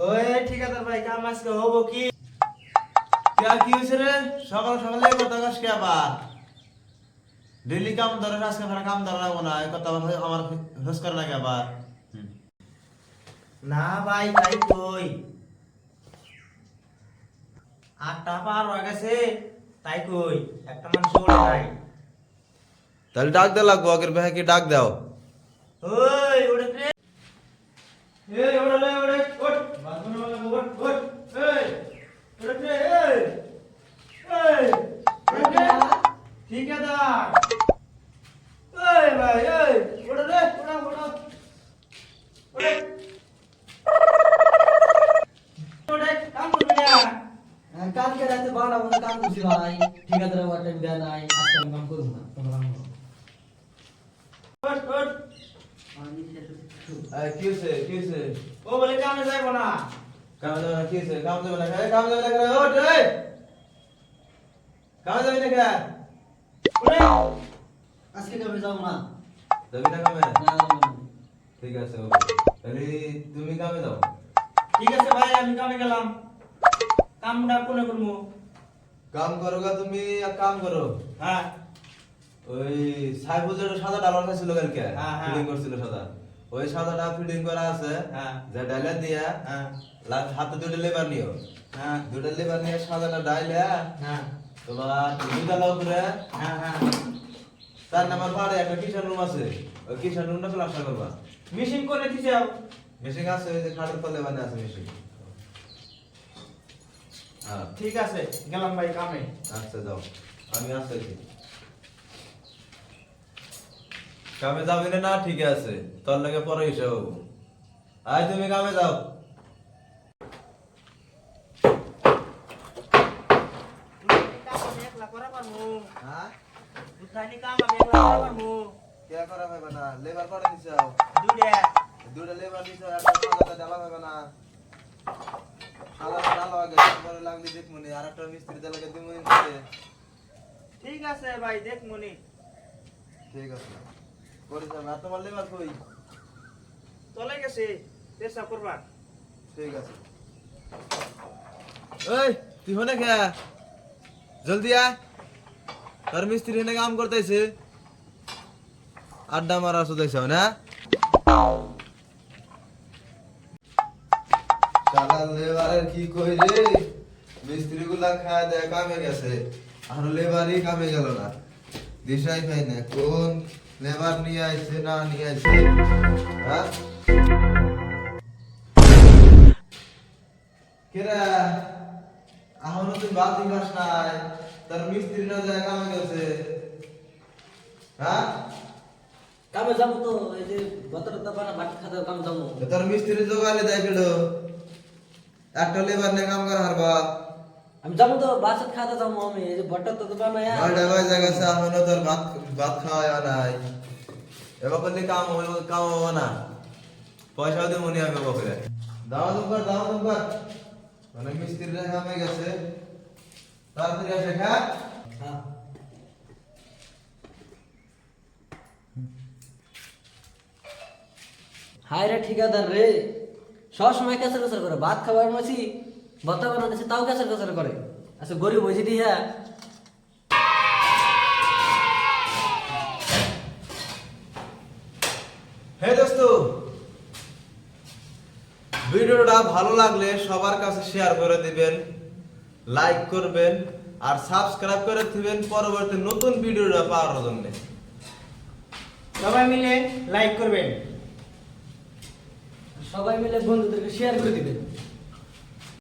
ওই ঠিকাদার ভাই কাম আজকে হবো কি? কি হয়েছে রে? সকাল সকালে কথা কাজ কে আবার ডেইলি কাম ধরে আজকে ফেরা কাম ধরা লাগবো না এই কথা আমার হোস করে লাগে আবার। না ভাই তাই কই 8টা পার হয়ে গেছে তাই কই একটা মানুষ ওড়ে নাই। তাহলে ডাক দেওয়া লাগবো আগের ভাই কি ডাক দাও। ওই ওড়ে রে এই ওড়ে লে ওড়ে ওঠ বাথরুমে বলে ওঠ ওঠ এই ওড়ে রে এই এই ওড়ে ঠিকাদার এই ভাই এই ওড়ে রে ওড়া ওড়া ওড়ে ওড়ে কাম করবি না। কালকে রাতে 12টা পর্যন্ত কাম করছি ভাই, ঠিকাদার আমার টাইম দেয় নাই, আজকে আমি কাম করবো না, কোনো কাম করবো না। ওঠ ওঠ কি হয়েছে কি হয়েছে? ও বলে কামে যাইবো না। কাম যাবে না কি হয়েছে? কাম যাবে না কাম যাবে না ওঠ এই কাম যাবে না কে? ওড়ে আজকে কামে যাবো না। যাবি না কামে? না, যাবো না। ঠিক আছে তাহলে তুমি কামে যাও। ঠিক আছে ভাই আমি কামে গেলাম। কামটা কোনে করবো? কাম করো গা তুমি এক কাম করো হ্যাঁ ওই সাইফুল যেটা সাদা ডালার খাইছিল কালকে হ্যাঁ, হ্যাঁ। ফিডিং করছিল সাদা ওই সাদাটা ফিডিং করা আছে হ্যাঁ যে ডাইলে দিয়া হ্যাঁ হাতে দুটো লেবার নিও হ্যাঁ দুটো লেবার নিয়ে সাদাটা ডাইলে হ্যাঁ তোমার দুধালা উপরে হ্যাঁ হ্যাঁ 4 নাম্বার পাড়ে একটা কিচেন রুম আছে ওই কিচেন রুমটা প্লাস্টার করবা। মিশিং করে দিছে। মেশিন আছে ওই যে খাটের তলে বাঁধা আছে মেশিন। হ্যাঁ ঠিক আছে গেলাম ভাই কামে। আচ্ছা যাও আমি আসতেছি। কামে যাবি না? ঠিক আছে তোর লাগে পরে হিসাব হবো। আয় তুমি কামে যাও। কাম আমি একলা করা পারবো? হ্যাঁ উঠানি কাম আমি একলা করা পারবো? কে করা হবে না লেবার করে দিছাও দুইটা দুটো লেবার দিছাও একটা সাদাটা ডালা হবে না সাদাটা ডালা আগে পরে লাগলি দেখমুনি আর একটা মিস্ত্রি ডালাকে দিমুনি দিতে। ঠিক আছে ভাই দেখ মনি। ঠিক আছে করে যাবে। আর তোমার লেবার কই? চলে গেছে চেষ্টা করবা। ঠিক আছে এই তুই হনে কে জলদি আয় তার মিস্ত্রি হেনে কাম করতেছে আড্ডা মারা শুধাইছে না সাদা লেবারের কি কই রে মিস্ত্রি গুলা খায় দেয় কামে গেছে আর লেবারই কামে গেল না দিশাই পাই না কোন লেবার নিয়ে আইছে না নিয়ে আইছে। হ্যাঁ কেরা এখনো তুই বাদ দিবাস নাই তার মিস্ত্রি না যায় কামে গেছে। হ্যাঁ কামে যাবো তো, এই যে গতটা বানা বাটি খাতে কামে যাবো। তার মিস্ত্রি জোগাড়ে দেয় কেডো একটা লেবার নিয়ে কাম করা হারবা। আমি যাবো তো বাসাত খাতে যাবো আমি, এই যে ভট্টা তো বানায়। নয়টা বাজে গেছে এখনো তোর ভাত ভাত খাওয়া নাই এবার করলে কাম হবে না পয়সাও দিয়ে মনে হবে বকরে দাও দুবার মানে মিস্ত্রিরা কামে গেছে তাড়াতাড়ি আসে খা। হ্যাঁ হায় রে ঠিকাদার রে, সব সময় কেসার কেসার করে, ভাত খাবার মাছি ভত্তা বানাতেছে তাও কেসার কেসার করে। আচ্ছা গরিব হয়েছে দি হ্যাঁ। হে দোস্ত ভিডিওটা ভালো লাগলে সবার কাছে শেয়ার করে দিবেন লাইক করবেন আর সাবস্ক্রাইব করে দিবেন পরবর্তী নতুন ভিডিওটা পাওয়ার জন্য। সবাই মিলে লাইক করবেন। সবাই মিলে বন্ধুদেরকে শেয়ার করে দিবেন।